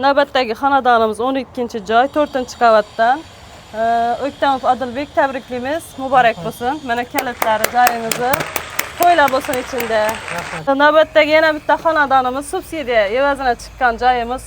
Navbatdagi xonadonimiz 12-joy, 4-qavatdan. O'ktamov Adilbek, tabriklaymiz. Muborak bo'lsin. Mana kalitlari joyingizni. To'ylar bo'lsin ichida. Navbatdagi yana bitta xonadonimiz subsidiya evazina chiqqan joyimiz.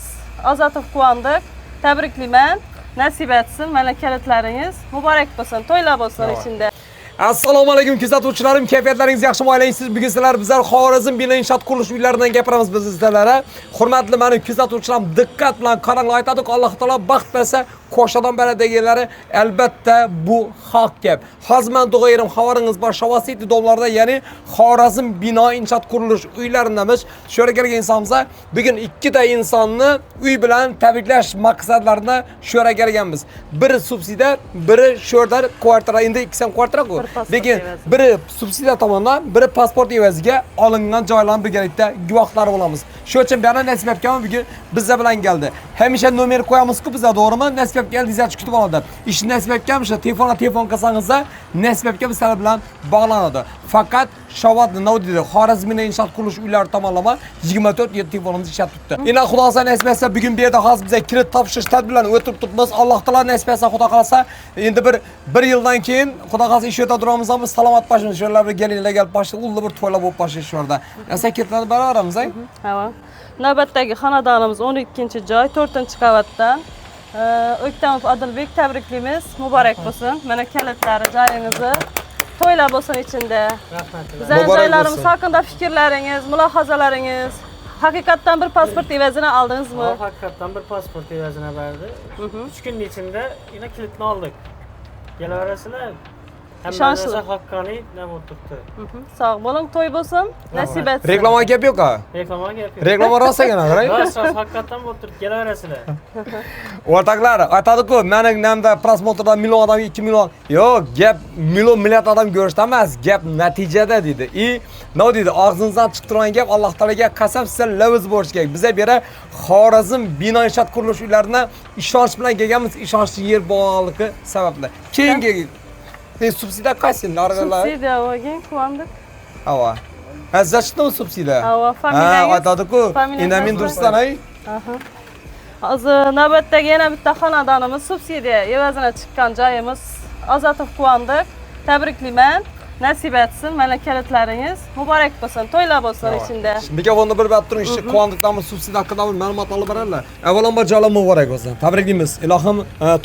Ozatov quvondik. Tabriklayman. Nasib etsin. Mana kalitlaringiz. Muborak bo'lsin. To'ylar bo'lsin ichida. Assalomu alaykum kuzatuvchilarim, kayfiyatlaringiz yaxshimi o'ylaysiz? Bugun sizlar bizlar Xorazm bino inshoot qurilish uylaridan gapiramiz biz sizlarga. Hurmatli meni kuzatuvchilarim, diqqat bilan qaranglar, aytadik Alloh taolo baxt bersa, qo'shadan baradegelari albatta bu haq gap. Hozman to'g'ayrim xabaringiz bor Shavasiti domlarda, ya'ni Xorazm bino inshoot qurilish uylarindamiz. Sho'ra kelgan insonimizga bugun ikkita insonni uy bilan tabriklash maqsadlarida sho'ra kelganmiz. Biri subsidiya, biri sho'rdar kvartira, endi ikkisi ham kvartira-ku. Lekin biri subsidiya tomonidan, biri pasport evaziga olingan joylarni birgalikda guvohlari bo'lamiz. Shu uchun bana nasib etgan bugun bizlar bilan keldi. Hamisha nomer qo'yamiz-ku bizlar, to'g'rimi? Nasib etgan dizaychi kutib oladi. Ish nasib etgan o'sha telefon qilsangizda nasib etgan bizlar bilan bog'lanadi. Faqat Shavot Navdida Xorazm bino inshoot qurilish uylari tomonlama 24/7 telefonimiz ishlab turibdi. Ina xudo xolasa nasib etsa bugun bu yerda hozir bizga kirit topshirish tadbirlarini o'tib turibmiz. Alloh taolo nasib etsa xudo xolasa endi bir yildan keyin xudo xolasa ish o'ta turamiz, biz salomat boshimiz shular bir kelinglar kelib boshli ulli bir to'ylar bo'lib boshlash shu yerda. Asa ketlarni baraveramiz, ay? Ha. Navbatdagi xonadonimiz 12-joy, 4-qavatdan. O'ktamov Adilbek, tabriklaymiz. Muborak bo'lsin. Mana kalitlari joyingizni. To'ylar bo'lsin ichida. Rahmat. Bizning joylarimiz haqida fikrlaringiz, mulohazalaringiz. Haqiqatdan bir pasport evazini oldingizmi? Haqiqatdan bir pasport evazini berdi. 3 kun içinde yine kilitini aldık. Gelaverasizlar. Hammasi haqqoniy nima o'tibdi. Sog' bo'ling, to'y bo'lsin, nasib etsin. Reklama gap yo'q-a? Reklama gap yo'q. Reklama rosa gana, qaray. Rosa haqiqatdan o'tirib gelaverasizlar. O'rtoqlar, aytadi-ku, mening namda prosmotrda million odam 2 million. Yo'q, gap million milliard odam ko'rishda emas, gap natijada dedi. Nima deydi? Og'zingizdan chiqib turgan gap Alloh taolaga qasam sizlar laviz bo'lish kerak. Bizga bera Xorazm bino inshoot qurilish uylarini ishonch bilan kelganmiz, ishonchli yer bo'lganligi sababli. Keyingi subsidiya qaysi narsalar? Subsidiya olgan, quvondik. Hava. Zachtmi subsidiya? Hava, familiyangiz. Ha, aytadi-ku, inamin dursdan ay. Hozir navbatdagi yana bitta xonadonimiz subsidiya evazina chiqqan joyimiz. Ozatov quvondik. Tabriklayman. Nasib etsin. Mana kalitlaringiz. Muborak bo'lsin. To'ylar bo'lsin ichida. Mikrofonni bir bab turing, quvondikdan subsidiya haqida ma'lumot olib beradilar. Avvalambor joylar muborak bo'lsin. Tabriklaymiz. Ilohim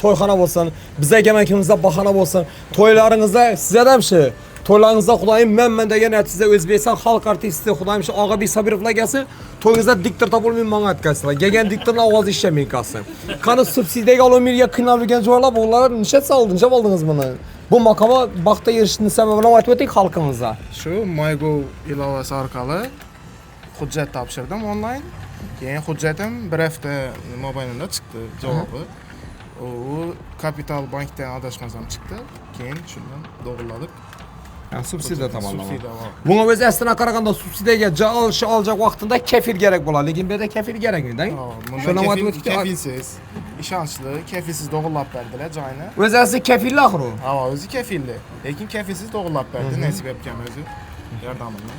to'yxona bo'lsin. Bizga makimizda bahona bo'lsin. To'ylaringizda sizlar ham shu to'ylaringizda Xudoyim men degan aytsa O'zbekiston xalq artisti Xudoyim shu Og'abek Sobirovlar gelsin. To'yingizda diktor topilmay manga aytgasizlar. Kelgan diktorning ovozi eshitmay qolsin. Qani subsidiyaga olmayga qiynalgan joylar bo'lar, nishat soldingiz, javob oldingiz buni. Bu maqoma baxtga erishishning sababini aytib o'ting xalqimizga. Shu MyGo ilovasi orqali hujjat topshirdim onlayn. Keyin hujjatim bir hafta mobilimda chiqdi javobi. U Kapital bankdan adashmasam chiqdi. Keyin shundan to'g'riladik. Subsidiya tomonlama. Bunga o'zi aslına qaraganda subsidiyaga joy olacak vaqtida kefil kerak bo'ladi, lekin bu yerda kefil kerakmi-da? Shuni aytib o'tdik, kefilsiz, ishonchli, kefilsiz to'g'rilab berdilar joyni. O'zi asli kefilli axir u. Ha, o'zi kefilli. Lekin kefilsiz to'g'rilab berdi, nasib etgan o'zi yordamini.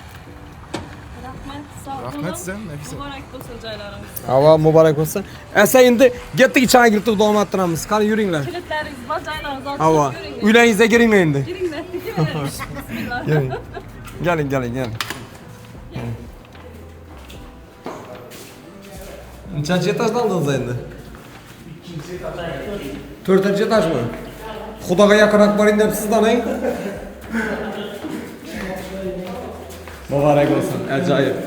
Rahmat sizga, Nafisa. Muborak bo'lsin joylaringiz. Hava muborak bo'lsin. Asa endi getdik ichana kiritib davom ettiramiz. Qani yuringlar. Kilitlaringiz bor, joylaringiz ochib Hava. yuring. Uylaringizga kiringlar endi. Kiringlar. Bismillah. Geling. Nechanchi etajda oldingiz endi? 4-etajmi? Xudoga yaqinroq boring deb sizdan, ey? Muborak bo'lsin, ajoyib.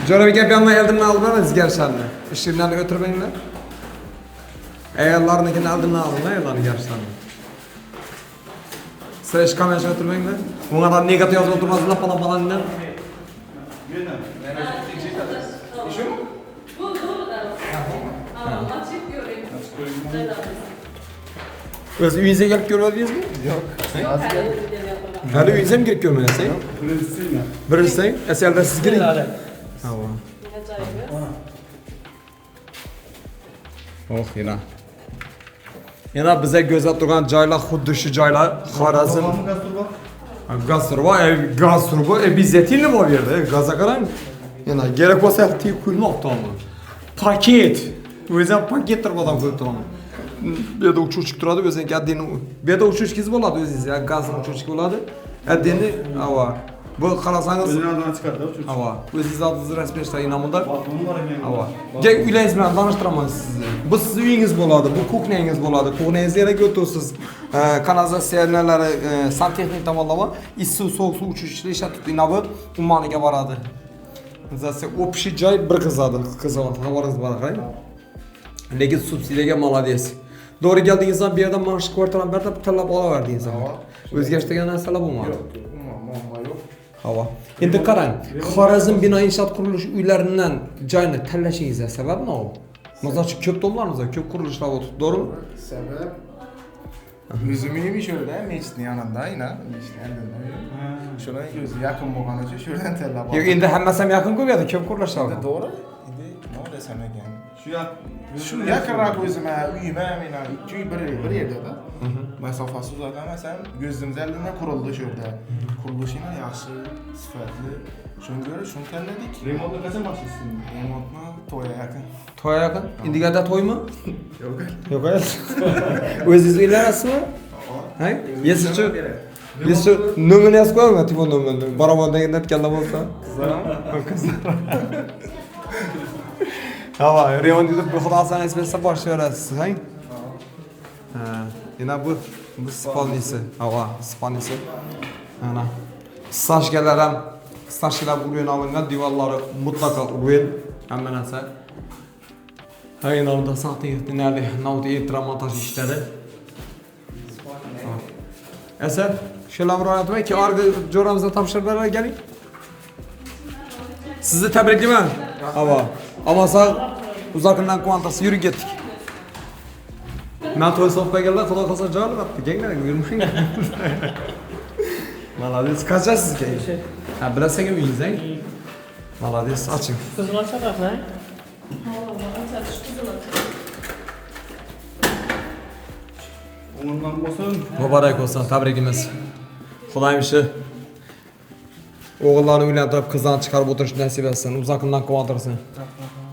Jo'rabek aka bilan eldimni olib beramiz garshlarni. Ishlarni o'tirmanglar. Ayollarnikini oldimni olinglar, ayollarni garshlarni. Sizlar ish qilmay o'tirmanglar. Bunga negativ yozib o'tirmasizlar, falan-falandan. O'z uyingizga kelib ko'rmadingizmi? Yo'q. Hali uyingizga ham kirib ko'rmadingiz? Birinchisi, asalda siz kiring. Havo. Oh, yana bizga ko'zda turgan joylar xuddi shu joylar Xorazm. Gaz turbo, обязательно bu yerda. Gazga qarang. Yana gerek olsa tek ko'rmoqdaman. Paket. O'zim paketdir odam ko'p turaman. Bu yerda uchuvchi turadi, o'zingiz addini. Bu yerda uchuvchingiz bo'ladi o'zingiz, gazning uchuvchi bo'ladi. Addini, ava. Bu qarasangiz O'zingizdan chiqadi uchuvchi. ava. O'zingiz oldingiz rasmiylashtirish inamida. Ava. Gel uylaringiz bilan tanishtiraman sizni. Bu sizning uyingiz bo'ladi, bu kuxnyangiz bo'ladi. Kuxnyangizni yana o'tasiz. Kanalizatsiyalari, santexnik tomonlama, issiq sovuq suv uchuvchilar ishlatib inabi umaniga boradi. Zaten общий joy bir qizadi, qizaman, xabaringiz bor qarang. Lekin subsidiyaga молодец. Doğru keldingizdan bir yerdan mana shu kvartalani bir tanlab olaverdingiz. O'zgartirgan narsalar bo'lmadi. Muammo yo'q. Havo. Endi qarang, Xorazm bino inshoot qurilish uylaridan joyni tanlashingizga sabab nima? Masalan, ko'p domlarimiz bor, ko'p qurilishlar o'tib, to'g'rimi? Sabab o'zim uyim shurada, mechitning yonida, mechitning yonida. Shundan o'zi yaqin bo'lgani uchun shuradan tanlab oldim. Yo'q, endi hammasi ham yaqin ko'payadi, ko'p qurilishlar bor. To'g'ri. Endi nima desam ekan? Shu Yaqinroq o'zimga uyima, meni 2 uy bir yerda-da. Masofasi uzoqlamasam, ko'zimiz oldida qurildi shu yerda. Qurilishini yaxshi, sifatli. Shunga ko'ra shuni tanladik. remontni qachon boshlaysiz? Remontni to'yga yaqin. To'y yaqin. Endigada to'ymi? Yo'q. Yo'q. O'zingiz uylansizmi? Ha? Yesichu. Yesichu nomerni yozib qo'ying, telefon nomerini. Barobardan aytganda bo'lsa. Qizlar. Hava, remont edib xudo asrasin bersa boshlayverasiz, ha? Ha, yana bu spalnisi, hava, spalnisi. Ana. Stashkalar ham stashkalar uruyn olingan, devorlari mutlaqo uruyn, hamma narsa. Hay nomda saqtiyatni nerede? Navda montaj ishlari. Esa, shular murojaat ki arga jo'ramizga topshirib berganing. Sizni tabriklayman. Hava. Amasa uzoqdan quvantasi yurib ketdik. Men to'y so'qpaganlar xudo xohlasa joy olibdi. Kenglar yurmang. Молодец. Qanchasiz keyin? Ha, bilasizmi uyingizdan? Молодец, oching. Qizil ochadaqlar. O'g'limdan bo'lsin. Muborak bo'lsin, tabrikimiz. Xudoyim shu o'g'illarni uylantirib, qizlarni chiqarib o'tirish nasib etsin, uzoqdan quvontirsin.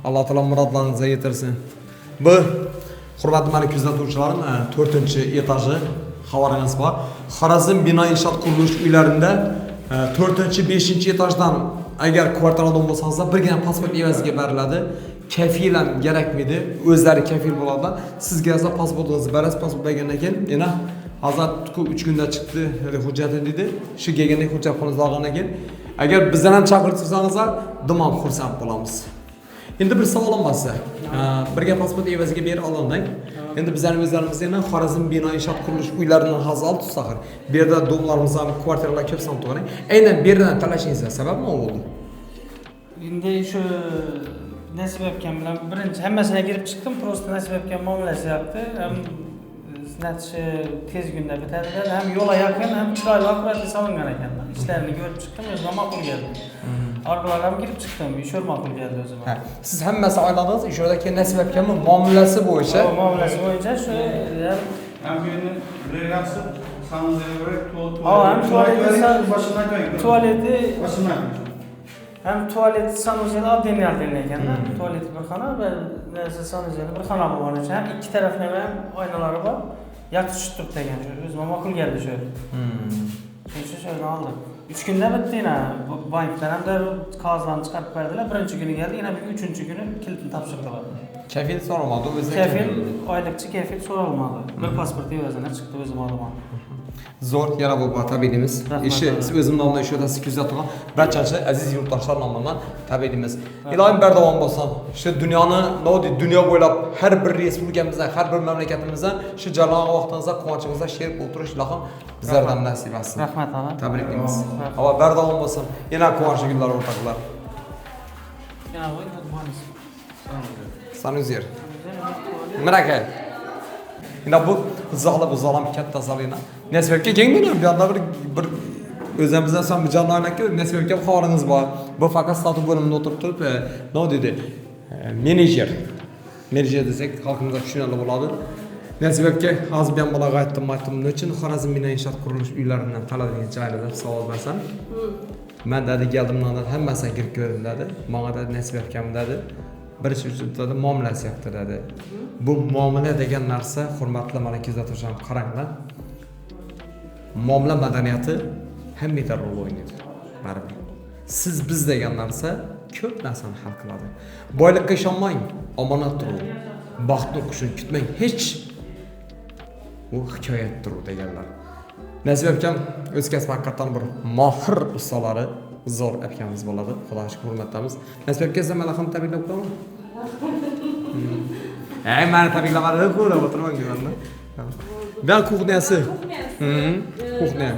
Alloh taolo murodlaringizni yetirsin. Bu hurmatli meni kuzatuvchilarim, 4-etaji xabaringiz bor. Xorazm bino inshoot qurilish uylarida 4-5-etajdan agar kvartira odam bo'lsangiz, birgina pasport evaziga beriladi. Kafil ham kerakmidi, o'zlari kafil bo'ladi. Sizga esa pasportingizni berasiz, pasport bergandan keyin yana hozir 3 kunda chiqdi hujjati dedi. Shu kelgandek hujjat qo'lingizni olgandan keyin agar bizdan ham chaqirtirsangiz, dumon xursand bo'lamiz. Endi bir savolim bor sizga. Birga pasport evaziga berib olindik. Endi bizlarning o'zlarimiz yana Xorazm bino inshoot qurilish uylaridan hazal tutsak, bu yerda domlarimiz ham kvartiralar ko'p san to'g'ri. Aynan bu yerdan tanlashingizga sabab nima bo'ldi? Endi shu nasib etgan bilan birinchi hammasiga kirib chiqdim, prosta nasib etgan muomalasi yaptı. Ham natishi tez kunda bitadi, ham yo'la yaqin, ham chiroyli akkuratli solingan ekan. Ishlarini ko'rib chiqdim, o'zim ma'qul keldi. Orqalarga ham kirib chiqdim, ish ma'qul keldi o'zim. Siz hammasi oyladingiz, ish yo'lda nasib etganmi? Muomalasi bo'yicha. Muomalasi bo'yicha shu Ham birini bir yaxshi sanozga ko'ra ham tualeti hem tuvalet sanuzeli adrenalin ekanda. Tuvaleti bir xona ve neyse sanuzeli bir xona bo'lgan uchun ham ikki taraflama ham oynalari bor. Yaxshi tushib turibdi ekan. O'zimga ma'qul keldi shu. Shuni oldim. 3 kunda bitti yana. Bankdan ham qog'ozlarni chiqarib berdilar. Birinchi kuni keldi, yana bir 3-chi kuni kilitni topshirdilar. Kafil so'ramadi, o'zi kafil, oylikchi kafil so'ralmadi. Bir pasport evaziga chiqdi o'zim olaman. Zo'r yana bu tabriklaymiz. Ishi o'zim nomidan shu yerda 800 to'g'on. Barchasi aziz yurtdoshlar nomidan tabriklaymiz. Ilohim bardavom bo'lsin. Shu dunyoni, nodi dunyo bo'ylab har bir respublikamizda, har bir mamlakatimizda shu jalon vaqtimizda quvonchimizda she'r o'tirish ilohim bizlardan nasib etsin. Rahmat ona. Tabriklaymiz. Havo bardavom bo'lsin. Yana quvonchli kunlar o'rtoqlar. Yana voy, bo'lamiz. Sanuzir. Miraka. Endi bu zolam katta zalina. Nasibga keng bo'ladi. Bu yoqda bir o'zimizdan son bir jonlarniki nasibga xabaringiz bor. Bu faqat statut bo'limida o'tirib turib, nima dedi? Menejer. Menejer desak, xalqimizga tushunarli bo'ladi. Nasibga hozir ham bolaga aytdim, nechun Xorazm bino inshoot qurilish uylaridan talab degan joylarda savol bersan. Men dedi geldim lan dedi hammasini kirib ko'rdim dedi. Menga dedi nasib etgan dedi. Birinchi dedi muomalasi yaptı dedi. Bu muomala degan narsa hurmatli mana kuzatuvchilar qaranglar. Muomala madaniyati hammaga rol o'ynaydi. Baribir. Siz biz degan narsa ko'p narsani hal qiladi. Boylikka ishonmang, omonat turing. Baxtni qushini kutmang, hech u hikoyatdir u deganlar. Nasib akam o'z kasbi haqiqatan bir mohir ustalari zo'r akamiz bo'ladi. Xudoga shukr hurmatamiz. Nasib aka sizga mana ham tabriklab qo'yaman. Meni tabriklamadi, ko'rib o'tirmang deyapman. Ben kuxnyasi. Kuxnya.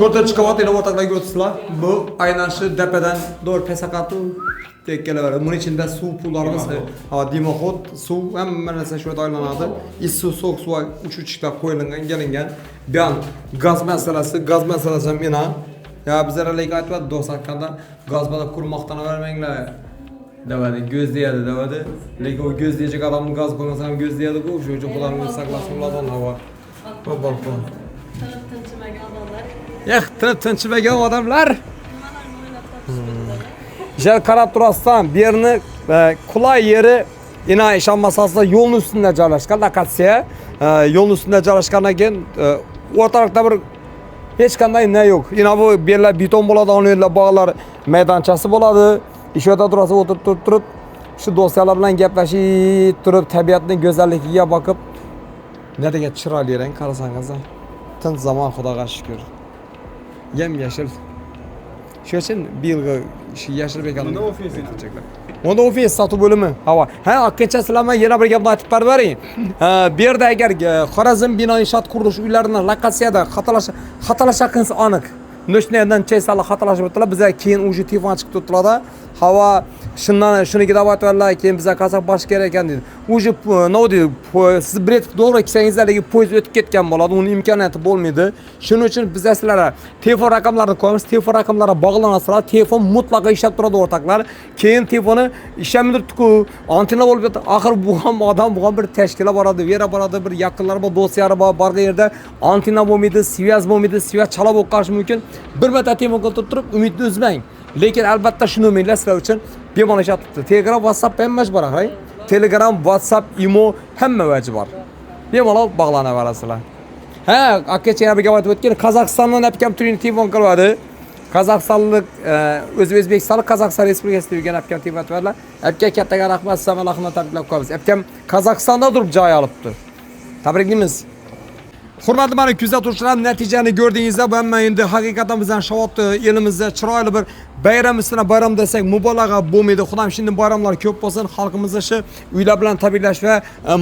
To'rtinchi qavat ila o'rtaqlarga o'tibsizlar. Bu aynan shu dapadan doğru pesaqatu tekkelar. Bunun içinde su pullarımız, dimoxod, su hamma narsa shu yerda aylanadi. Issiq so'q suv uch-uchlab qo'yilgan, gelingan. Bu ham gaz masalasi mena. Ya bizlar lekin aytibdi, do'stlarga gaz bilan qurmoqdan vermanglar. Davadi göz deyadi davadi. Lekin o göz diyecek adamın gaz qo'ymasa ham göz deyadi ku. Shu uchun xudoning saqlasin ulardan havo. Balkon. Tinchmagan odamlar. Jel qarab turasizdan, bu yerni qulay yeri ina ishonmas asosida yo'lning ustida joylashgan lokatsiya. Yo'lning ustida joylashgandan keyin o'rtalikda bir hech qanday ne yo'q. Ina bu berlar beton bo'ladi, o'n yerlar bog'lar maydonchasi bo'ladi. İş yerda turasiz, o'tirib shu do'stlar bilan gaplashib turib, tabiatning go'zalligiga bakıp ne degan chiroyli rang qarasangiz, tinch zamon xudoga shukr. Yem-yashil. Shu uchun bir yilga shu yashil bekalni o'tacaklar. Onda ofis sotuv bo'limi. Havo. Ha, akkancha sizlarga yana bir gapni aytib bering. Bu yerda agar Xorazm bino inshoot qurilish uylarining lokatsiyada xatolashingiz aniq. Noshnedan chesala xatolashib o'tdilar. Bizga keyin uje telefon chiqib turibdi. Havo shuniki deb aytdilar, keyin bizga qazoq bosh kerak ekan dedi. Uje nima deydi? Siz bilet to'g'ri kelsangizlarga poyezd o'tib ketgan bo'ladi, uning imkoniyati bo'lmaydi. Shuning uchun biz sizlarga telefon raqamlarini qo'yamiz, telefon raqamlariga bog'lanasizlar. Telefon mutlaqo ishlab turadi o'rtoqlar. Keyin telefoni ishlamaydi-ku, antenna bo'lib ketdi. Axir bu ham odam, bu ham bir tashkilot boradi, vera boradi, bir yaqinlari bor, do'stlari bor, barcha yerda antenna bo'lmaydi, svязь bo'lmaydi, svязь chalab o'qish mumkin. Bir marta telefon qilib turib, umidni uzmang. Lekin albatta shuni o'ylaylar sizlar uchun bemalol ishlatibdi. Telegram, WhatsApp hamma bor, hay. Telegram, WhatsApp, Imo hamma vaji bor. Bemalol bog'lanaverasizlar. Ha, akacha yana bir gap aytib o'tgan, Qozog'istondan apkam turini telefon qiladi. Qozog'istonlik O'zbekistonlik Qozog'iston Respublikasida yurgan apkam telefon qiladilar. Apka kattaga rahmat, sizlarga rahmat tabriklab qo'yamiz. Apkam Qozog'istonda turib joy olibdi. Tabriklaymiz. Hurmatli mana kuzatuvchilar, natijani ko'rdingizlar. Bu hamma endi haqiqatan bizning Shovotni elimizda chiroyli bir bayram ustida bayram desak mubolag'a bo'lmaydi. Xudoim shunday bayramlar ko'p bo'lsin. Xalqimizda shu uylar bilan tabriklash va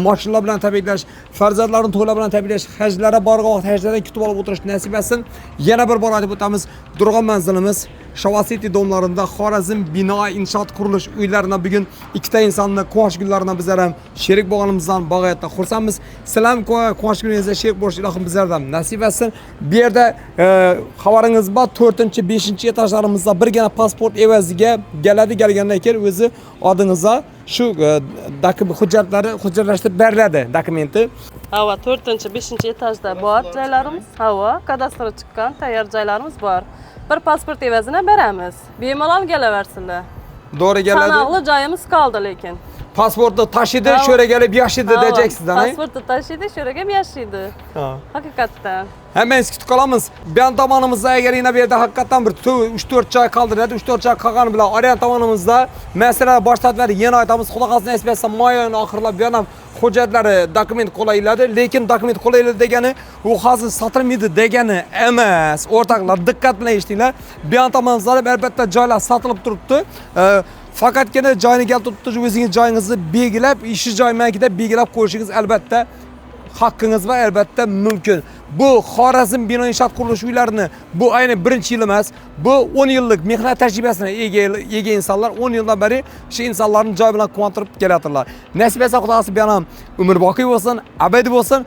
mashinalar bilan tabriklash, farzandlarini to'ylar bilan tabriklash, hajlarga borgan vaqt hajlardan kutib olib o'tirish nasib etsin. Yana bir bor aytib o'tamiz. Durg'on manzilimiz Shovot City domlarında Xorazm bino inshoot qurilish uylarida bugun ikkita insonni quvonch kunlaridan bizlar ham sherik bo'lganimizdan bag'oyatda xursandmiz. Sizlar quvonch kuningizda sherik bo'lish ilohim bizlardan nasib etsin. Bu yerda xabaringiz bor, 4-5 etajlarimizda birgina pasport evaziga kelgandan keyin o'zi odingizga shu hujjatlashtirib beriladi dokumenti. Hava 4-5 etajda bor joylarimiz, havo kadastroga chiqqan tayyor joylarimiz bor. Bir pasport evazini beramiz. Bemalol kelaversinlar. To'g'ri keladi. Sanoqli joyimiz qoldi lekin. Pasportni tashidi, sho'ra kelib yashidi dejaksizdan, ay? Pasportni tashidi, sho'ra kelib yashidi. Haqiqatdan. Hemen kutib qolamiz. Ben tomonimizda agar yana bu yerda haqiqatan bir 3-4 joy qoldiradi, 3-4 joy qolgani bilan Orient tomonimizda masala boshlatadi. Yana aytamiz, xudo xolasa nasib etsa may oyini oxirlab bu ham hujjatlari dokument qo'llayladi, lekin dokument qo'llayladi degani u hozir sotilmaydi degani emas. O'rtoqlar, diqqat bilan eshitinglar. Bu tomonimizda albatta joylar sotilib turibdi. Faqatgina joyini keltirib turib o'zingiz joyingizni belgilab, ish joyingizda belgilab qo'yishingiz albatta haqqingiz va albatta mumkin. Bu Xorazm bino inshoot qurilish uylarini bu ayni birinchi yil emas, bu 10 yillik mehnat tajribasini ega insonlar 10 yildan beri shu insonlarni joy bilan quvontirib kelatirlar. Nasib etsa Xudo xolasa bu ham umrboqiy bo'lsin, abadiy bo'lsin.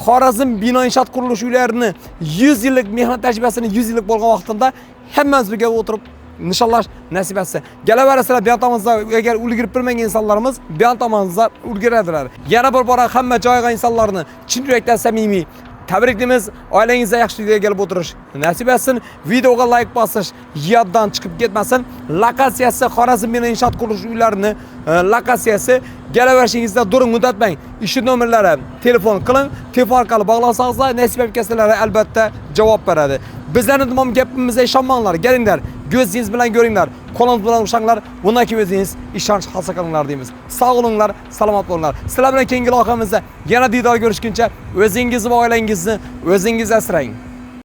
Xorazm bino inshoot qurilish uylarini 100 yillik mehnat tajribasini 100 yillik bo'lgan vaqtida hammamiz birga o'tirib nishonlash nasib etsa. Kelaverasizlar, bu tomonda agar ulgurib bilmagan insonlarimiz bu tomonda ulguradilar. Yana bir bora hamma joyga insonlarni chin yurakdan samimiy Tabriklaymiz. Oilangizga yaxshilikga kelib o'tirish nasib etsin. Videoga like bosish yoddan chiqib ketmasin. Lokatsiyasi Xorazm bino inshoot qurilish uylarining lokatsiyasi. Kelaverishingizda during unutmang. Ishi nomerlari telefon qiling. Telefon orqali bog'lansangiz, nasib etganlar albatta javob beradi. Bizlarning tamom gapimizga ishonmanglar. Kelinglar, ko'zingiz bilan ko'ringlar. Qo'lingiz bilan ushanglar. Bundan keyin o'zingiz ishonch hosil qilinglar deymiz. Sog' bo'linglar, salomat bo'linglar. Sizlar bilan keyingi loyihimizda yana diydor ko'rishguncha o'zingizni va oilangizni o'zingiz asrang.